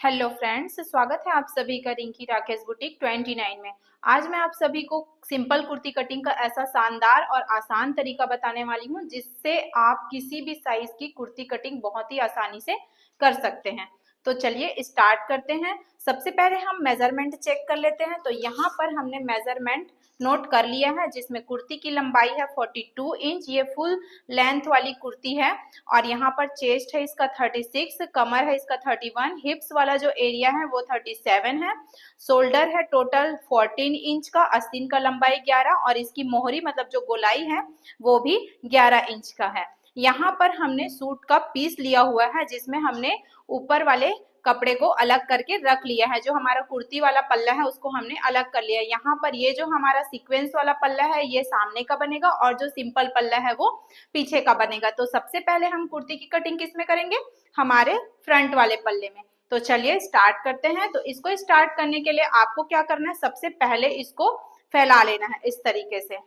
Hello friends, स्वागत है आप सभी का रिंकी राकेश बुटीक 29 में। आज मैं आप सभी को सिंपल कुर्ती कटिंग का ऐसा शानदार और आसान तरीका बताने वाली हूं जिससे आप किसी भी साइज की कुर्ती कटिंग बहुत ही आसानी से कर सकते हैं। तो चलिए स्टार्ट करते हैं। सबसे पहले हम मेजरमेंट चेक कर लेते हैं। तो यहाँ पर हमने मेजरमेंट नोट कर लिया है जिसमें कुर्ती की लंबाई है 42 इंच। ये फुल लेंथ वाली कुर्ती है और यहाँ पर चेस्ट है इसका 36, कमर है इसका 31, हिप्स वाला जो एरिया है वो 37 है, शोल्डर है टोटल 14 इंच का, आस्तीन का लंबाई 11 और इसकी मोहरी मतलब जो गोलाई है वो भी 11 इंच का है। यहाँ पर हमने सूट का पीस लिया हुआ है जिसमें हमने ऊपर वाले कपड़े को अलग करके रख लिया है। जो हमारा कुर्ती वाला पल्ला है उसको हमने अलग कर लिया है। यहाँ पर ये जो हमारा सीक्वेंस वाला पल्ला है ये सामने का बनेगा और जो सिंपल पल्ला है वो पीछे का बनेगा। तो सबसे पहले हम कुर्ती की कटिंग किस में करेंगे? हमारे फ्रंट वाले पल्ले में। तो चलिए स्टार्ट करते हैं। तो इसको स्टार्ट करने के लिए आपको क्या करना है, सबसे पहले इसको फैला लेना है इस तरीके से।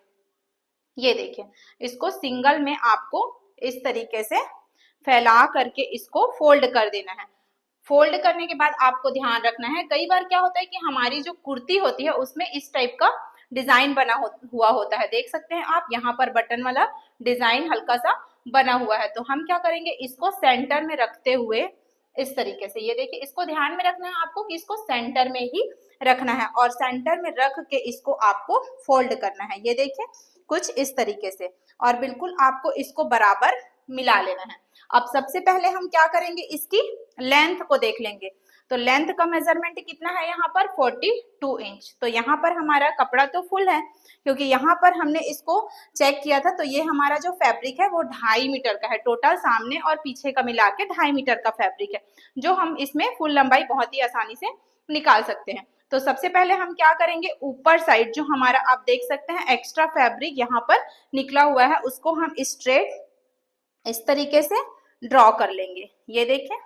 ये देखिए, इसको सिंगल में आपको इस तरीके से फैला करके इसको फोल्ड कर देना है। फोल्ड करने के बाद आपको ध्यान रखना है, कई बार क्या होता है कि हमारी जो कुर्ती होती है उसमें इस टाइप का डिजाइन बना हुआ होता है। देख सकते हैं आप, यहाँ पर बटन वाला डिजाइन हल्का सा बना हुआ है। तो हम क्या करेंगे, इसको सेंटर में रखते हुए इस तरीके से, ये देखिए, इसको ध्यान में रखना है आपको कि इसको सेंटर में ही रखना है और सेंटर में रख के इसको आपको फोल्ड करना है। ये देखिए कुछ इस तरीके से, और बिल्कुल आपको इसको बराबर मिला लेना है। अब सबसे पहले हम क्या करेंगे, इसकी लेंथ को देख लेंगे। तो लेंथ का मेजरमेंट कितना है यहाँ पर 42 इंच। तो यहाँ पर हमारा कपड़ा तो फुल है क्योंकि यहाँ पर हमने इसको चेक किया था। तो ये हमारा जो फैब्रिक है वो 2.5 मीटर का है, टोटल सामने और पीछे का मिला के 2.5 मीटर का फैब्रिक है, जो हम इसमें फुल लंबाई बहुत ही आसानी से निकाल सकते हैं। तो सबसे पहले हम क्या करेंगे, ऊपर साइड जो हमारा आप देख सकते हैं एक्स्ट्रा फैब्रिक यहाँ पर निकला हुआ है उसको हम स्ट्रेट इस तरीके से ड्रॉ कर लेंगे। ये देखें,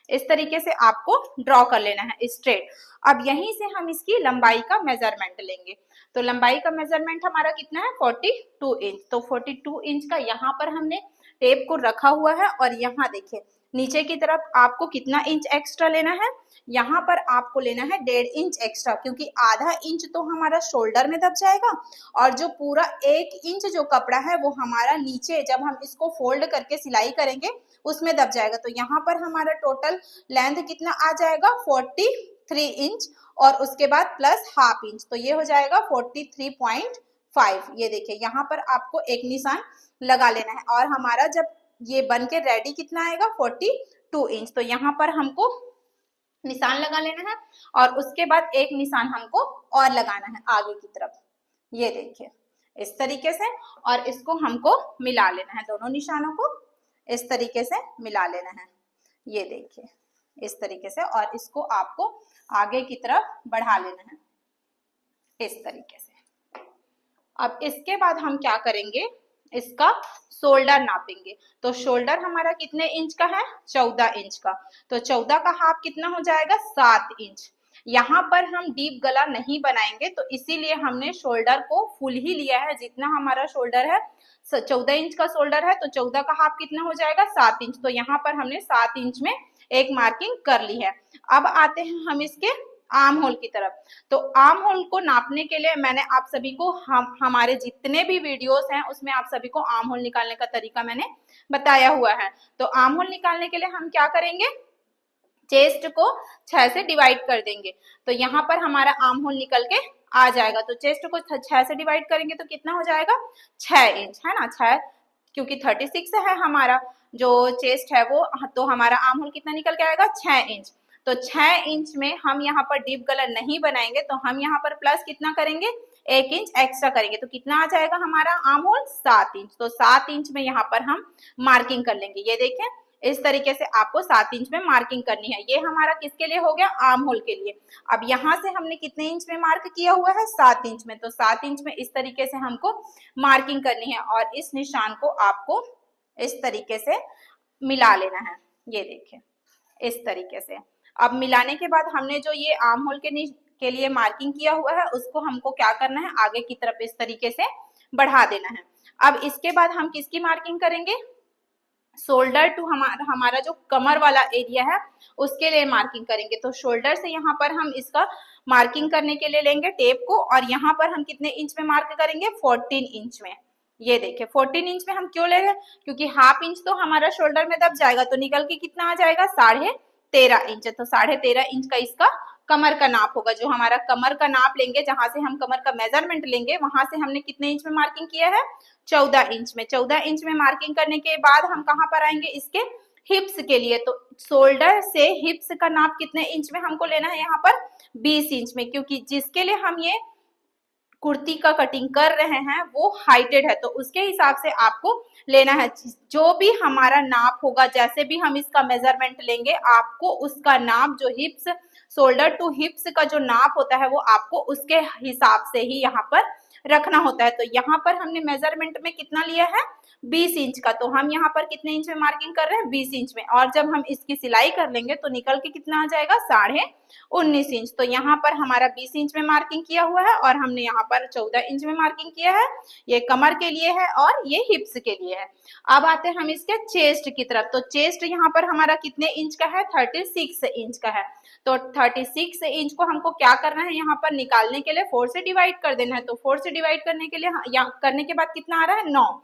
इस तरीके से आपको ड्रॉ कर लेना है स्ट्रेट। अब यहीं से हम इसकी लंबाई का मेजरमेंट लेंगे। तो लंबाई का मेजरमेंट हमारा कितना है 42 इंच। तो 42 इंच का यहाँ पर हमने टेप को रखा हुआ है और यहाँ देखिए नीचे की तरफ आपको कितना इंच एक्स्ट्रा लेना है, यहाँ पर आपको लेना है 1.5 इंच एक्स्ट्रा, क्योंकि आधा इंच तो हमारा शोल्डर में दब जाएगा और जो पूरा 1 इंच जो कपड़ा है वो हमारा नीचे जब हम इसको फोल्ड करके सिलाई करेंगे उसमें दब जाएगा। तो यहाँ पर हमारा टोटल लेंथ कितना आ जाएगा 43 इंच और उसके बाद प्लस हाफ इंच, तो ये हो जाएगा 43.5। ये देखिए यहाँ पर आपको एक निशान लगा लेना है और हमारा जब ये बन के रेडी कितना आएगा 42 इंच। तो यहाँ पर हमको निशान लगा लेना है और उसके बाद एक निशान हमको और लगाना है आगे की तरफ। ये देखिए इस तरीके से, और इसको हमको मिला लेना है, दोनों निशानों को इस तरीके से मिला लेना है। ये देखिए इस तरीके से, और इसको आपको आगे की तरफ बढ़ा लेना है इस तरीके से। अब इसके बाद हम क्या करेंगे, इसका शोल्डर नापेंगे। तो शोल्डर हमारा कितने इंच का है 14 इंच का। तो 14 का हाफ कितना हो जाएगा 7 इंच। यहाँ पर हम डीप गला नहीं बनाएंगे तो इसीलिए हमने शोल्डर को फुल ही लिया है। जितना हमारा शोल्डर है 14 इंच का शोल्डर है, तो 14 का हाफ कितना हो जाएगा 7 इंच। तो यहाँ पर हमने 7 इंच में एक मार्किंग कर ली है। अब आते हैं हम इसके आर्म होल की तरफ। तो आर्म होल को नापने के लिए मैंने आप सभी को हमारे जितने भी वीडियोस हैं उसमें आप सभी को आर्म होल निकालने का तरीका मैंने बताया हुआ है। तो आर्म होल निकालने के लिए हम क्या करेंगे, चेस्ट को 6 से डिवाइड कर देंगे। तो यहाँ पर हमारा आर्म होल निकल के आ जाएगा। तो चेस्ट को 6 से डिवाइड करेंगे तो कितना हो जाएगा 6 इंच, है ना। 6 क्योंकि 36 है हमारा जो चेस्ट है वो, तो हमारा आर्म होल कितना निकल के आएगा 6 इंच। तो 6 इंच में हम यहाँ पर डीप गला नहीं बनाएंगे तो हम यहाँ पर प्लस कितना करेंगे 1 इंच एक्स्ट्रा करेंगे। तो कितना आ जाएगा हमारा आर्म होल 7 इंच। तो 7 इंच में यहाँ पर हम मार्किंग कर लेंगे। ये देखें इस तरीके से आपको 7 इंच में मार्किंग करनी है। ये हमारा किसके लिए हो गया, आर्म होल के लिए। अब यहाँ से हमने कितने इंच में मार्क किया हुआ है 7 इंच में। तो 7 इंच में इस तरीके से हमको मार्किंग करनी है और इस निशान को आपको इस तरीके से मिला लेना है। ये देखिए इस तरीके से। अब मिलाने के बाद हमने जो ये आर्म होल के लिए मार्किंग किया हुआ है उसको हमको क्या करना है, आगे की तरफ इस तरीके से बढ़ा देना है। अब इसके बाद हम किसकी मार्किंग करेंगे, शोल्डर टू हमारा जो कमर वाला एरिया है उसके लिए मार्किंग करेंगे। तो शोल्डर से यहाँ पर हम इसका मार्किंग करने के लिए लेंगे टेप को, और यहाँ पर हम कितने इंच में मार्क करेंगे, 14 इंच में। ये देखिए 14 इंच में हम क्यों ले रहे हैं, क्योंकि हाफ इंच तो हमारा शोल्डर में दब जाएगा, तो निकल के कितना आ जाएगा, 13.5 इंच। तो 13.5 इंच का इसका कमर का नाप होगा। जो हमारा कमर का नाप लेंगे, जहां से हम कमर का मेजरमेंट लेंगे, वहां से हमने कितने इंच में मार्किंग किया है, 14 इंच में। 14 इंच में मार्किंग करने के बाद हम कहाँ पर आएंगे, इसके हिप्स के लिए। तो शोल्डर से हिप्स का नाप कितने इंच में हमको लेना है, यहाँ पर 20 इंच में, क्योंकि जिसके लिए हम ये कुर्ती का कटिंग कर रहे हैं वो हाइटेड है, तो उसके हिसाब से आपको लेना है। जो भी हमारा नाप होगा, जैसे भी हम इसका मेजरमेंट लेंगे, आपको उसका नाप, जो हिप्स, शोल्डर टू हिप्स का जो नाप होता है, वो आपको उसके हिसाब से ही यहाँ पर रखना होता है। तो यहाँ पर हमने मेजरमेंट में कितना लिया है, 20 इंच का। तो हम यहाँ पर कितने इंच में मार्किंग कर रहे हैं, 20 इंच में। और जब हम इसकी सिलाई कर लेंगे तो निकल के कितना आ जाएगा, 19.5 इंच। तो यहाँ पर हमारा 20 इंच में मार्किंग किया हुआ है, और हमने यहाँ पर 14 इंच में मार्किंग किया है। ये कमर के लिए है और ये हिप्स के लिए है। अब आते हैं हम इसके चेस्ट की तरफ। तो चेस्ट यहाँ पर हमारा कितने इंच का है, 36 इंच का है। तो 36 इंच को हमको क्या करना है, यहाँ पर निकालने के लिए 4 से डिवाइड कर देना है। तो 4 से डिवाइड करने के लिए, यहाँ करने के बाद कितना आ रहा है, 9।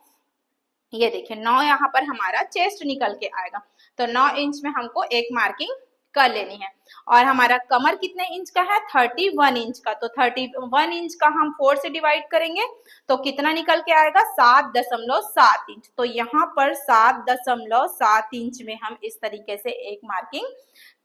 ये देखिए 9 यहाँ पर हमारा चेस्ट निकल के आएगा। तो 9 इंच में हमको एक मार्किंग कर लेनी है। और हमारा कमर कितने इंच का है, 31 इंच का। तो 31 इंच का हम 4 से डिवाइड करेंगे तो कितना निकल के आएगा, 7.7 इंच। तो यहाँ पर 7.7 इंच में हम इस तरीके से एक मार्किंग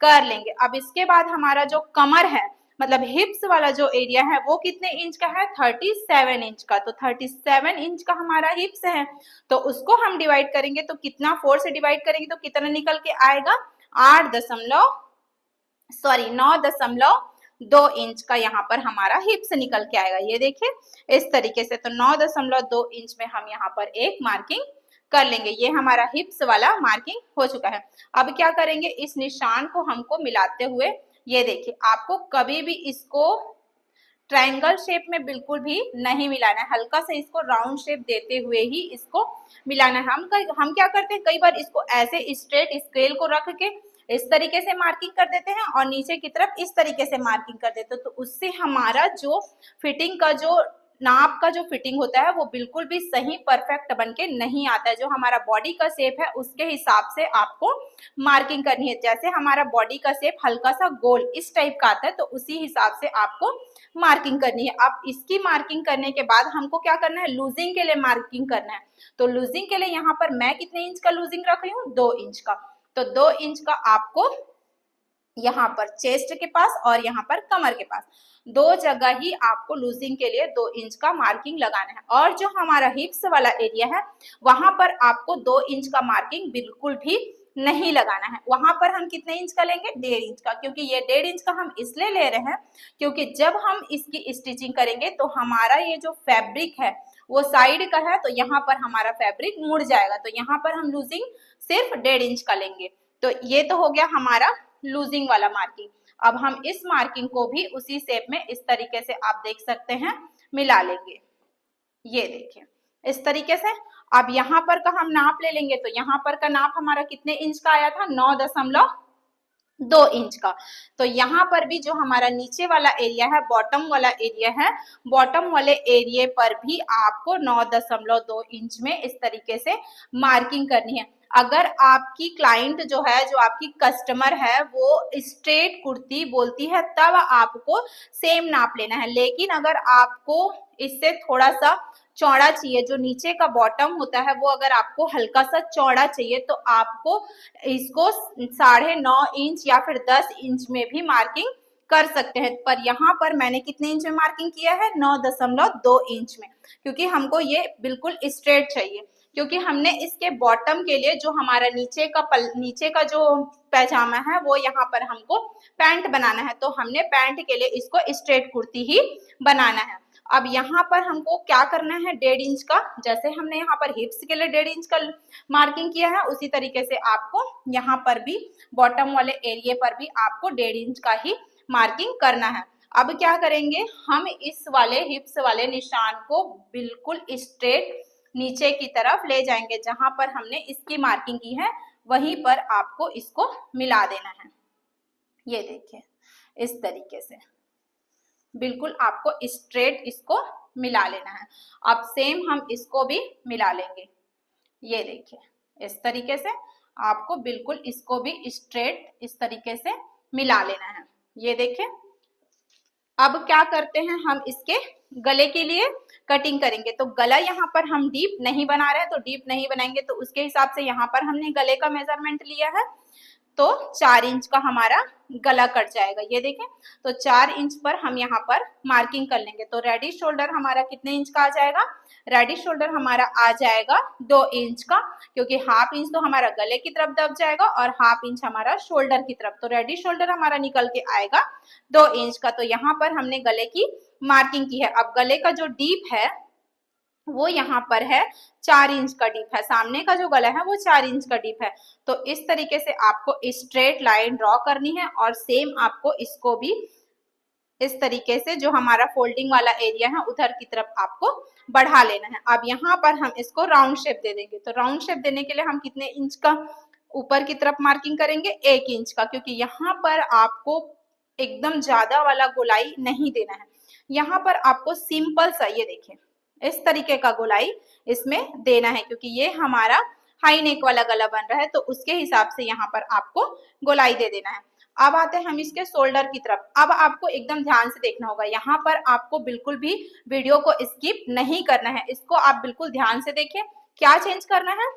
कर लेंगे। अब इसके बाद हमारा जो कमर है, मतलब हिप्स वाला जो एरिया है, वो कितने इंच का है, 37 इंच का। तो 37 इंच का हमारा हिप्स है, तो उसको हम डिवाइड करेंगे तो कितना, 4 से डिवाइड करेंगे तो कितना निकल के आएगा, 9.2 इंच का यहाँ पर हमारा हिप्स निकल के आएगा। ये देखिए इस तरीके से। तो 9.2 इंच में हम यहाँ पर एक मार्किंग कर लेंगे। ये हमारा हिप्स वाला मार्किंग हो चुका है। अब क्या करेंगे, इस निशान को हमको मिलाते हुए, ये देखिए आपको कभी भी इसको ट्रायंगल शेप में बिल्कुल भी नहीं मिलाना है, हल्का से इसको राउंड शेप देते हुए ही इसको मिलाना है। हम क्या करते हैं, कई बार इसको ऐसे स्ट्रेट स्केल को रख के इस तरीके से मार्किंग कर देते हैं, और नीचे की तरफ इस तरीके से मार्किंग कर देते हैं। तो उससे हमारा जो फिटिंग का, जो नाप का जो फिटिंग होता है, वो बिल्कुल भी सही परफेक्ट बन के नहीं आता है। जो हमारा बॉडी का शेप है उसके हिसाब से आपको मार्किंग करनी है। जैसे हमारा बॉडी का शेप हल्का सा गोल इस टाइप का आता है, तो उसी हिसाब से आपको मार्किंग करनी है। अब इसकी मार्किंग करने के बाद हमको क्या करना है, लूजिंग के लिए मार्किंग करना है। तो लूजिंग के लिए यहाँ पर मैं कितने इंच का लूजिंग रख रही हूँ, 2 इंच का। तो 2 इंच का आपको यहाँ पर चेस्ट के पास और यहाँ पर कमर के पास, दो जगह ही आपको लूजिंग के लिए 2 इंच का मार्किंग लगाना है। और जो हमारा हिप्स वाला एरिया है, वहां पर आपको 2 इंच का मार्किंग बिल्कुल भी नहीं लगाना है। वहां पर हम कितने इंच का लेंगे, 1.5 इंच का। क्योंकि ये 1.5 इंच का हम इसलिए ले रहे हैं क्योंकि जब हम इसकी स्टिचिंग करेंगे तो हमारा ये जो फैब्रिक है वो साइड का है, तो यहाँ पर हमारा फैब्रिक मुड़ जाएगा। तो यहाँ पर हम लूजिंग सिर्फ 1.5 इंच का लेंगे। तो ये तो हो गया हमारा लूजिंग वाला मार्किंग। अब हम इस मार्किंग को भी उसी शेप में इस तरीके से आप देख सकते हैं मिला लेंगे। ये देखिए इस तरीके से। अब यहाँ पर का हम नाप ले लेंगे। तो यहाँ पर का नाप हमारा कितने इंच का आया था, 9.2 इंच का। तो यहाँ पर भी जो हमारा नीचे वाला एरिया है, बॉटम वाला एरिया है, बॉटम वाले एरिया पर भी आपको 9.2 इंच में इस तरीके से मार्किंग करनी है। अगर आपकी क्लाइंट जो है, जो आपकी कस्टमर है, वो स्ट्रेट कुर्ती बोलती है, तब आपको सेम नाप लेना है। लेकिन अगर आपको इससे थोड़ा सा चौड़ा चाहिए, जो नीचे का बॉटम होता है वो अगर आपको हल्का सा चौड़ा चाहिए, तो आपको इसको 9.5 इंच या फिर 10 इंच में भी मार्किंग कर सकते हैं। पर यहाँ पर मैंने कितने इंच में मार्किंग किया है, 9.2 इंच में, क्योंकि हमको ये बिल्कुल स्ट्रेट चाहिए। क्योंकि हमने इसके बॉटम के लिए जो हमारा नीचे का जो पैजामा है, वो यहाँ पर हमको पैंट बनाना है, तो हमने पैंट के लिए इसको स्ट्रेट कुर्ती ही बनाना है। अब यहाँ पर हमको क्या करना है, 1.5 इंच का, जैसे हमने यहाँ पर हिप्स के लिए 1.5 इंच का मार्किंग किया है, उसी तरीके से आपको यहाँ पर भी बॉटम वाले एरिया पर भी आपको 1.5 इंच का ही मार्किंग करना है। अब क्या करेंगे, हम इस वाले हिप्स वाले निशान को बिल्कुल स्ट्रेट नीचे की तरफ ले जाएंगे, जहां पर हमने इसकी मार्किंग की है वहीं पर आपको इसको मिला देना है। ये देखिए इस तरीके से बिल्कुल आपको स्ट्रेट इसको मिला लेना है। अब सेम हम इसको भी मिला लेंगे। ये देखिए इस तरीके से आपको बिल्कुल इसको भी स्ट्रेट इस तरीके से मिला लेना है। ये देखिए अब क्या करते हैं, हम इसके गले के लिए कटिंग करेंगे। तो गला यहाँ पर हम डीप नहीं बना रहे हैं, तो डीप नहीं बनाएंगे, तो उसके हिसाब से यहाँ पर हमने गले का मेजरमेंट लिया है, तो 4 इंच का हमारा गला कट जाएगा। ये देखें, तो 4 इंच पर हम यहाँ पर मार्किंग कर लेंगे। तो रेडी शोल्डर हमारा कितने इंच का आ जाएगा? रेडी शोल्डर हमारा आ जाएगा 2 इंच का, क्योंकि हाफ इंच तो हमारा गले की तरफ दब जाएगा और हाफ इंच हमारा शोल्डर की तरफ। तो रेडी शोल्डर हमारा निकल के आएगा 2 इंच का। तो यहाँ पर हमने गले की मार्किंग की है। अब गले का जो डीप है वो यहाँ पर है 4 इंच का डीप है, सामने का जो गला है वो 4 इंच का डीप है। तो इस तरीके से आपको स्ट्रेट लाइन ड्रॉ करनी है और सेम आपको इसको भी इस तरीके से जो हमारा फोल्डिंग वाला एरिया है उधर की तरफ आपको बढ़ा लेना है। अब यहाँ पर हम इसको राउंड शेप दे देंगे। तो राउंड शेप देने के लिए हम कितने इंच का ऊपर की तरफ मार्किंग करेंगे? 1 इंच का, क्योंकि यहाँ पर आपको एकदम ज्यादा वाला गोलाई नहीं देना है। यहाँ पर आपको सिंपल सा, ये देखिए इस तरीके का गोलाई इसमें देना है, क्योंकि ये हमारा हाई नेक वाला गला बन रहा है, तो उसके हिसाब से यहाँ पर आपको गोलाई दे देना है। अब आते हैं हम इसके शोल्डर की तरफ। अब आपको एकदम ध्यान से देखना होगा, यहाँ पर आपको बिल्कुल भी वीडियो को स्किप नहीं करना है, इसको आप बिल्कुल ध्यान से देखिए। क्या चेंज करना है?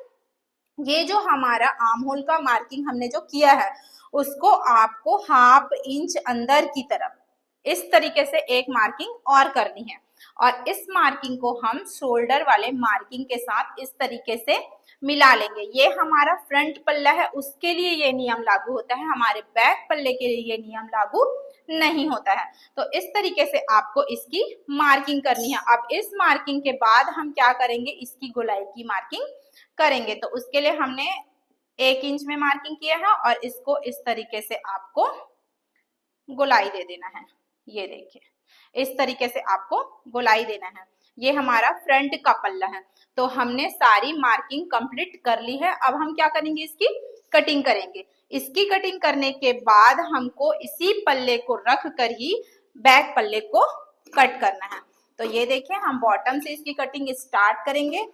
ये जो हमारा आर्म होल का मार्किंग हमने जो किया है उसको आपको हाफ इंच अंदर की तरफ इस तरीके से एक मार्किंग और करनी है, और इस मार्किंग को हम शोल्डर वाले मार्किंग के साथ इस तरीके से मिला लेंगे। ये हमारा फ्रंट पल्ला है, उसके लिए ये नियम लागू होता है, हमारे बैक पल्ले के लिए ये नियम लागू नहीं होता है। तो इस तरीके से आपको इसकी मार्किंग करनी है। अब इस मार्किंग के बाद हम क्या करेंगे, इसकी गोलाई की मार्किंग करेंगे। तो उसके लिए हमने 1 इंच में मार्किंग किया है और इसको इस तरीके से आपको गोलाई दे देना है। ये देखिए इस तरीके से आपको गोलाई देना है। ये हमारा फ्रंट का पल्ला है। तो हमने सारी मार्किंग कंप्लीट कर ली है। अब हम क्या करेंगे, इसकी कटिंग करेंगे। इसकी कटिंग करने के बाद हमको इसी पल्ले को रख कर ही बैक पल्ले को कट करना है। तो ये देखिए हम बॉटम से इसकी कटिंग स्टार्ट करेंगे,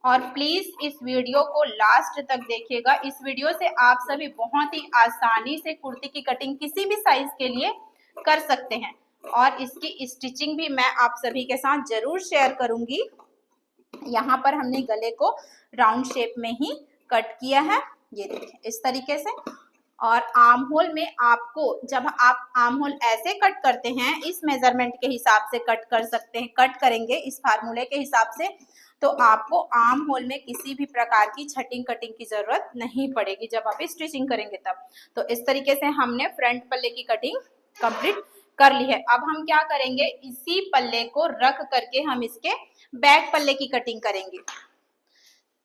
और प्लीज इस वीडियो को लास्ट तक देखिएगा। इस वीडियो से आप सभी बहुत ही आसानी से कुर्ती की कटिंग किसी भी साइज के लिए कर सकते हैं, और इसकी स्टिचिंग भी मैं आप सभी के साथ जरूर शेयर करूंगी। यहाँ पर हमने गले को राउंड शेप में ही कट किया है, ये देखिए इस तरीके से। और आर्म होल में आपको, जब आप आर्म होल ऐसे कट करते हैं इस मेजरमेंट के हिसाब से कट कर सकते हैं, कट करेंगे इस फार्मूले के हिसाब से, तो आपको आर्म होल में किसी भी प्रकार की छटिंग कटिंग की जरूरत नहीं पड़ेगी जब आप स्टिचिंग करेंगे तब। तो इस तरीके से हमने फ्रंट पल्ले की कटिंग कंप्लीट कर ली है। अब हम क्या करेंगे, इसी पल्ले को रख करके हम इसके बैक पल्ले की कटिंग करेंगे।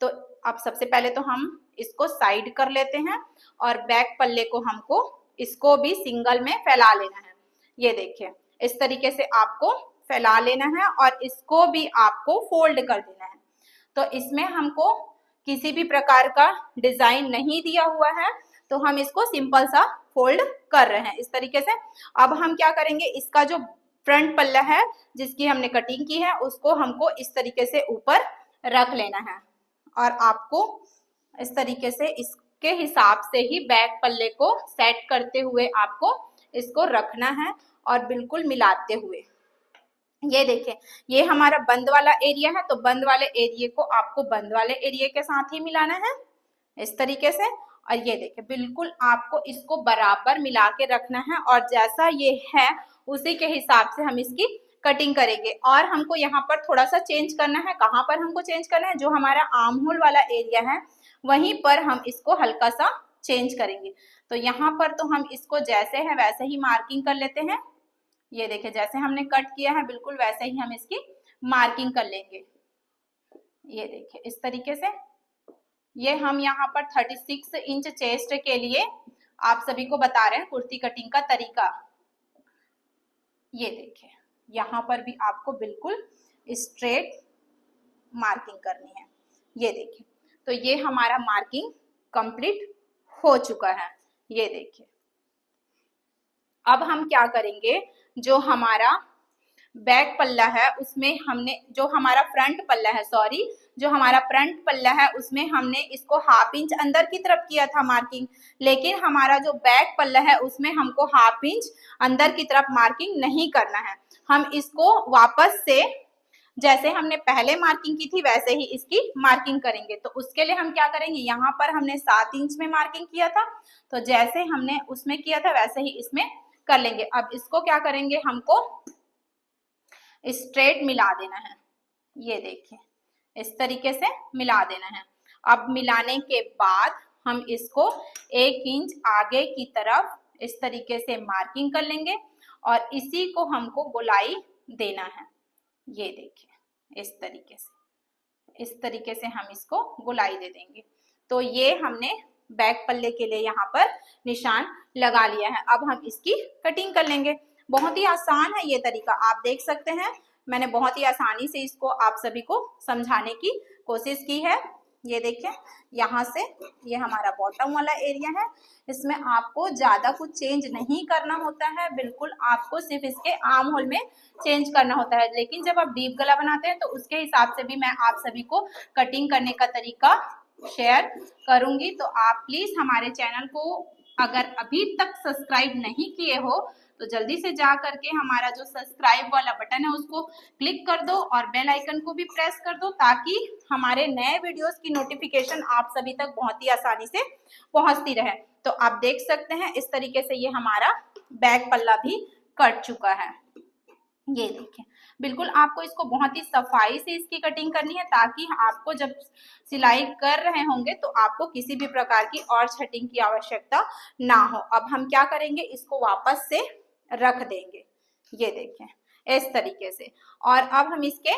तो अब सबसे पहले तो हम इसको साइड कर लेते हैं, और बैक पल्ले को हमको इसको भी सिंगल में फैला लेना है। ये देखिए इस तरीके से आपको फैला लेना है, और इसको भी आपको फोल्ड कर देना है। तो इसमें हमको किसी भी प्रकार का डिजाइन नहीं दिया हुआ है, तो हम इसको सिंपल सा फोल्ड कर रहे हैं इस तरीके से। अब हम क्या करेंगे, इसका जो फ्रंट पल्ला है जिसकी हमने कटिंग की है उसको हमको इस तरीके से ऊपर रख लेना है, और आपको इस तरीके से इसके हिसाब से ही बैक पल्ले को सेट करते हुए आपको इसको रखना है, और बिल्कुल मिलाते हुए। ये देखिए ये हमारा बंद वाला एरिया है, तो बंद वाले एरिया को आपको बंद वाले एरिया के साथ ही मिलाना है इस तरीके से। और ये देखिए बिल्कुल आपको इसको बराबर मिला के रखना है, और जैसा ये है उसी के हिसाब से हम इसकी कटिंग करेंगे। और हमको यहाँ पर थोड़ा सा चेंज करना है। कहाँ पर हमको चेंज करना है? जो हमारा आर्म होल वाला एरिया है वहीं पर हम इसको हल्का सा चेंज करेंगे। तो यहाँ पर तो हम इसको जैसे है वैसे ही मार्किंग कर लेते हैं। ये देखिए जैसे हमने कट किया है बिल्कुल वैसे ही हम इसकी मार्किंग कर लेंगे। ये देखिए इस तरीके से। ये हम यहाँ पर 36 इंच चेस्ट के लिए आप सभी को बता रहे हैं कुर्ती कटिंग का तरीका। ये देखिए यहाँ पर भी आपको बिल्कुल स्ट्रेट मार्किंग करनी है। ये देखिए, तो ये हमारा मार्किंग कंप्लीट हो चुका है। ये देखिए, अब हम क्या करेंगे, जो हमारा बैक पल्ला है उसमें हमने, जो हमारा फ्रंट पल्ला है, सॉरी, जो हमारा फ्रंट पल्ला है उसमें हमने इसको 1/2 इंच अंदर की तरफ किया था मार्किंग, लेकिन हमारा जो बैक पल्ला है उसमें हमको 1/2 इंच अंदर की तरफ मार्किंग नहीं करना है। हम इसको वापस से जैसे हमने पहले मार्किंग की थी वैसे ही इसकी मार्किंग करेंगे। तो उसके लिए हम क्या करेंगे, यहाँ पर हमने 7 इंच में मार्किंग किया था, तो जैसे हमने उसमें किया था वैसे ही इसमें कर लेंगे। अब इसको क्या करेंगे, हमको स्ट्रेट मिला देना है। ये देखिए, इस तरीके से मिला देना है। अब मिलाने के बाद हम इसको 1 इंच आगे की तरफ इस तरीके से मार्किंग कर लेंगे और इसी को हमको गोलाई देना है। ये देखिए, इस तरीके से हम इसको गोलाई दे देंगे। तो ये हमने बैक पल्ले के लिए यहाँ पर निशान लगा लिया है। अब हम इसकी कटिंग कर लेंगे। बहुत ही आसान है ये तरीका, आप देख सकते हैं मैंने बहुत ही आसानी से इसको आप सभी को समझाने की कोशिश की है। ये देखिए, यहाँ से ये हमारा बॉटम वाला एरिया है, इसमें आपको ज्यादा कुछ चेंज नहीं करना होता है, बिल्कुल आपको सिर्फ इसके आर्म होल में चेंज करना होता है। लेकिन जब आप डीप गला बनाते हैं तो उसके हिसाब से भी मैं आप सभी को कटिंग करने का तरीका शेयर करूंगी। तो आप प्लीज हमारे चैनल को अगर अभी तक सब्सक्राइब नहीं किए हो तो जल्दी से जा करके हमारा जो सब्सक्राइब वाला बटन है उसको क्लिक कर दो और बेल आइकन को भी प्रेस कर दो, ताकि हमारे नए वीडियोस की नोटिफिकेशन आप सभी तक बहुत ही आसानी से पहुंचती रहे। तो आप देख सकते हैं इस तरीके से ये हमारा बैक पल्ला भी कट चुका है। ये देखिए, बिल्कुल आपको इसको बहुत ही सफाई से इसकी कटिंग करनी है, ताकि आपको जब सिलाई कर रहे होंगे तो आपको किसी भी प्रकार की और छटिंग की आवश्यकता ना हो। अब हम क्या करेंगे, इसको वापस से रख देंगे। ये देखें, इस तरीके से। और अब हम इसके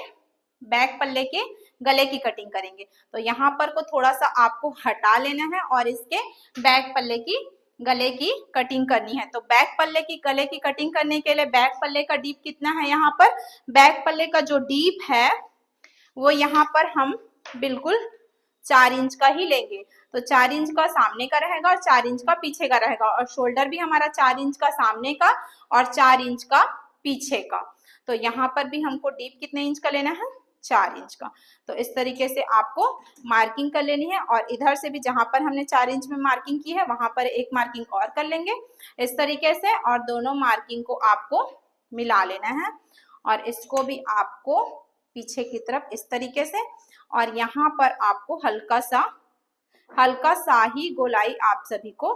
बैक पल्ले के गले की कटिंग करेंगे। तो यहाँ पर को थोड़ा सा आपको हटा लेना है और इसके बैक पल्ले की गले की कटिंग करनी है। तो बैक पल्ले की गले की कटिंग करने के लिए बैक पल्ले का डीप कितना है, यहाँ पर बैक पल्ले का जो डीप है वो यहाँ पर हम बिल्कुल 4 इंच का ही लेंगे। तो 4 इंच का सामने का रहेगा और 4 इंच का पीछे का रहेगा, और शोल्डर भी हमारा 4 इंच का सामने का और 4 इंच का पीछे का। तो यहाँ पर भी हमको डीप कितने इंच का लेना है, 4 इंच का। तो इस तरीके से आपको मार्किंग कर लेनी है, और इधर से भी जहां पर हमने 4 इंच में मार्किंग की है वहां पर एक मार्किंग और कर लेंगे इस तरीके से, और दोनों मार्किंग को आपको मिला लेना है और इसको भी आपको पीछे की तरफ इस तरीके से, और यहाँ पर आपको हल्का सा ही गोलाई आप सभी को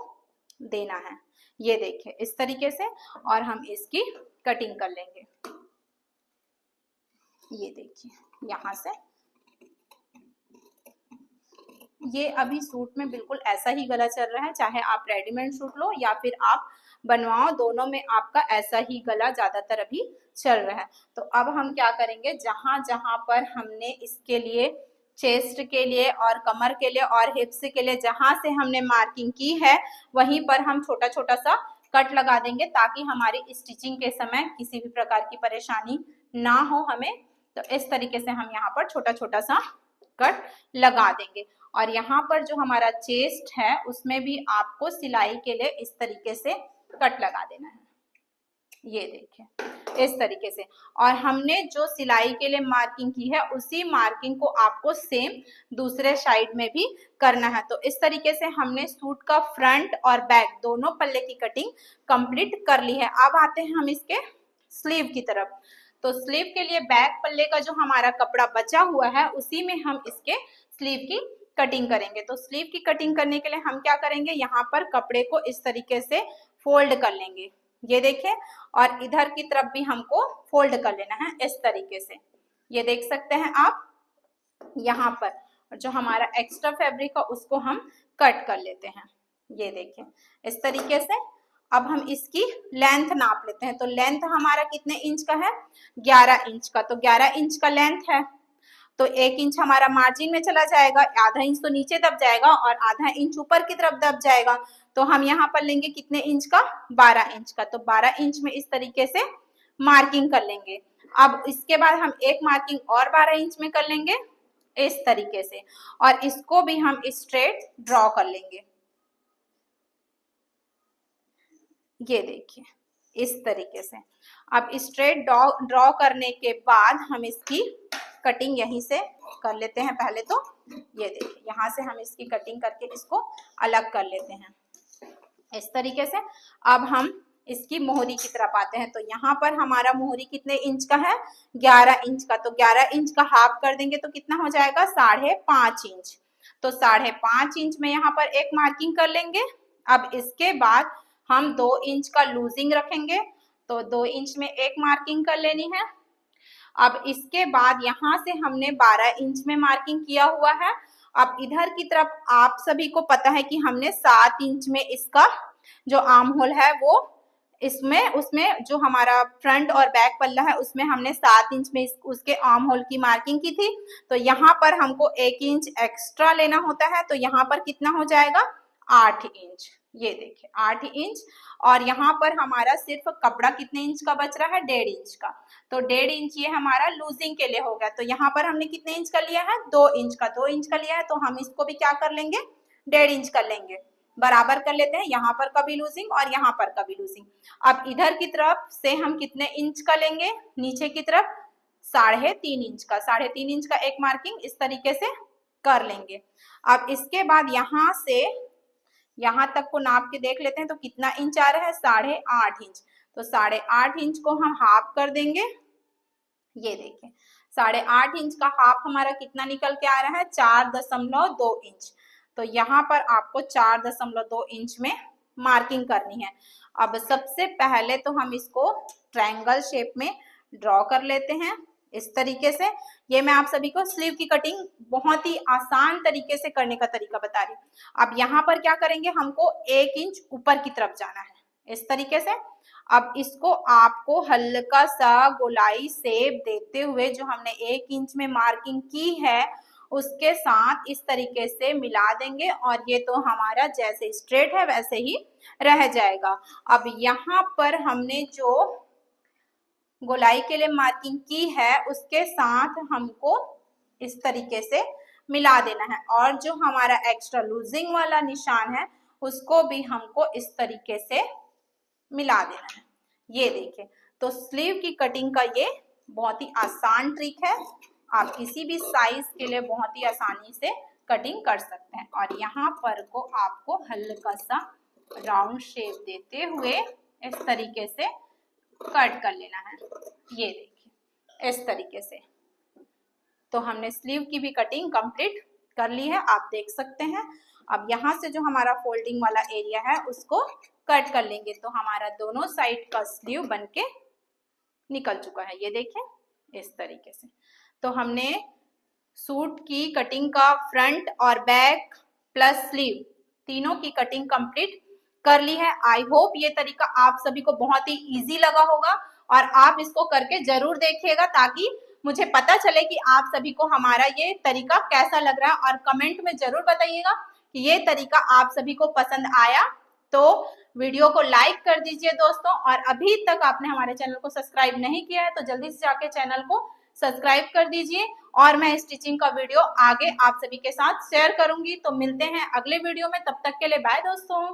देना है। ये देखिए, इस तरीके से, और हम इसकी कटिंग कर लेंगे। ये देखिए, यहाँ से ये अभी सूट में बिल्कुल ऐसा ही गला चल रहा है, चाहे आप रेडीमेड सूट लो या फिर आप बनवाओ, दोनों में आपका ऐसा ही गला ज्यादातर अभी चल रहा है। तो अब हम क्या करेंगे, जहां जहां पर हमने इसके लिए चेस्ट के लिए और कमर के लिए और हिप्स के लिए जहां से हमने मार्किंग की है वहीं पर हम छोटा छोटा सा कट लगा देंगे, ताकि हमारी स्टिचिंग के समय किसी भी प्रकार की परेशानी ना हो हमें। तो इस तरीके से हम यहाँ पर छोटा छोटा सा कट लगा देंगे। और यहाँ पर जो हमारा चेस्ट है उसमें भी आपको सिलाई के लिए इस तरीके से कट लगा देना है। ये देखिए, इस तरीके से। और हमने जो सिलाई के लिए मार्किंग की है उसी मार्किंग को आपको सेम दूसरे साइड में भी करना है। तो इस तरीके से हमने सूट का फ्रंट और बैक दोनों पल्ले की कटिंग कंप्लीट कर ली है। अब आते हैं हम इसके स्लीव की तरफ। तो स्लीव के लिए बैक पल्ले का जो हमारा कपड़ा बचा हुआ है उसी में हम इसके स्लीव की कटिंग करेंगे। तो स्लीव की कटिंग करने के लिए हम क्या करेंगे, यहाँ पर कपड़े को इस तरीके से फोल्ड कर लेंगे। ये देखें, और इधर की तरफ भी हमको फोल्ड कर लेना है इस तरीके से। ये देख सकते हैं आप, यहाँ पर जो हमारा एक्स्ट्रा फैब्रिक है उसको हम कट कर लेते हैं। ये देखें, इस तरीके से। अब हम इसकी लेंथ नाप लेते हैं। तो लेंथ हमारा कितने इंच का है, 11 इंच का। तो 11 इंच का लेंथ है, तो 1 इंच हमारा मार्जिन में चला जाएगा, आधा इंच तो नीचे दब जाएगा और आधा इंच ऊपर की तरफ दब जाएगा। तो हम यहाँ पर लेंगे कितने इंच का, 12 इंच का। तो 12 इंच में इस तरीके से मार्किंग कर लेंगे। अब इसके बाद हम एक मार्किंग और 12 इंच में कर लेंगे। इस तरीके से, और इसको भी हम स्ट्रेट ड्रॉ कर लेंगे। ये देखिए इस तरीके से। अब स्ट्रेट ड्रॉ करने के बाद हम इसकी कटिंग यहीं से कर लेते हैं पहले तो। ये देखिए यहाँ से हम इसकी कटिंग करके इसको अलग कर लेते हैं इस तरीके से। अब हम इसकी मोहरी की तरफ आते हैं। तो यहाँ पर हमारा मोहरी कितने इंच का है, 11 इंच का। तो 11 इंच का हाफ कर देंगे तो कितना हो जाएगा, 5.5 इंच। तो 5.5 इंच में यहाँ पर एक मार्किंग कर लेंगे। अब इसके बाद हम 2 इंच का लूजिंग रखेंगे, तो 2 इंच में एक मार्किंग कर लेनी है। अब इसके बाद यहाँ से हमने 12 इंच में मार्किंग किया हुआ है। अब इधर की तरफ आप सभी को पता है कि हमने 7 इंच में इसका जो आर्म होल है वो इसमें उसमें जो हमारा फ्रंट और बैक पल्ला है उसमें हमने 7 इंच में उसके आर्म होल की मार्किंग की थी। तो यहाँ पर हमको 1 इंच एक्स्ट्रा लेना होता है। तो यहाँ पर कितना हो जाएगा, 8 इंच। ये देखिए 8 इंच। और यहाँ पर हमारा सिर्फ कपड़ा कितने इंच का बच रहा है, 1.5 इंच का। तो 1.5 इंच ये हमारा लूजिंग के लिए हो गया। तो यहाँ पर हमने कितने इंच का लिया है, 2 इंच का। 2 इंच का लिया है तो हम इसको भी क्या कर लेंगे, 1.5 इंच कर लेंगे, बराबर कर लेते हैं। यहाँ पर का भी लूजिंग और यहाँ पर का भी लूजिंग। अब इधर की तरफ से हम कितने इंच का लेंगे, नीचे की तरफ 3.5 इंच का। 3.5 इंच का एक मार्किंग इस तरीके से कर लेंगे। अब इसके बाद यहाँ से यहाँ तक को नाप के देख लेते हैं तो कितना इंच आ रहा है, 8.5 इंच। तो 8.5 इंच को हम हाफ कर देंगे। ये देखिए 8.5 इंच का हाफ हमारा कितना निकल के आ रहा है, 4.2 इंच। तो यहाँ पर आपको 4.2 इंच में मार्किंग करनी है। अब सबसे पहले तो हम इसको ट्रायंगल शेप में ड्रॉ कर लेते हैं इस तरीके से। ये मैं आप सभी को स्लीव की कटिंग बहुत ही आसान तरीके से करने का तरीका बता रही हूँ। अब यहाँ पर क्या करेंगे, हमको 1 इंच ऊपर की तरफ जाना है इस तरीके से। अब इसको आपको हल्का सा गोलाई शेप देते हुए जो हमने 1 इंच में मार्किंग की है उसके साथ इस तरीके से मिला देंगे, और ये तो हमारा जैसे स्ट्रेट है वैसे ही रह जाएगा। अब यहाँ पर हमने जो गोलाई के लिए मार्किंग की है उसके साथ हमको इस तरीके से मिला देना है, और जो हमारा एक्स्ट्रा लूजिंग वाला निशान है उसको भी हमको इस तरीके से मिला देना है। ये देखिए, तो स्लीव की कटिंग का ये बहुत ही आसान ट्रिक है। आप किसी भी साइज के लिए बहुत ही आसानी से कटिंग कर सकते हैं। और यहाँ पर को आपको हल्का सा राउंड शेप देते हुए इस तरीके से कट कर लेना है। ये देखिए इस तरीके से। तो हमने स्लीव की भी कटिंग कंप्लीट कर ली है, आप देख सकते हैं। अब यहाँ से जो हमारा फोल्डिंग वाला एरिया है उसको कट कर लेंगे। तो हमारा दोनों साइड का स्लीव बनके निकल चुका है। ये देखें इस तरीके से। तो हमने सूट की कटिंग का फ्रंट और बैक प्लस स्लीव तीनों की कटिंग कंप्लीट कर ली है। आई होप ये तरीका आप सभी को बहुत ही इजी लगा होगा, और आप इसको करके जरूर देखिएगा ताकि मुझे पता चले कि आप सभी को हमारा ये तरीका कैसा लग रहा है। और कमेंट में जरूर बताइएगा कि ये तरीका आप सभी को पसंद आया। तो वीडियो को लाइक कर दीजिए दोस्तों, और अभी तक आपने हमारे चैनल को सब्सक्राइब नहीं किया है तो जल्दी से जाके चैनल को सब्सक्राइब कर दीजिए। और मैं स्टिचिंग का वीडियो आगे आप सभी के साथ शेयर करूंगी। तो मिलते हैं अगले वीडियो में, तब तक के लिए बाय दोस्तों।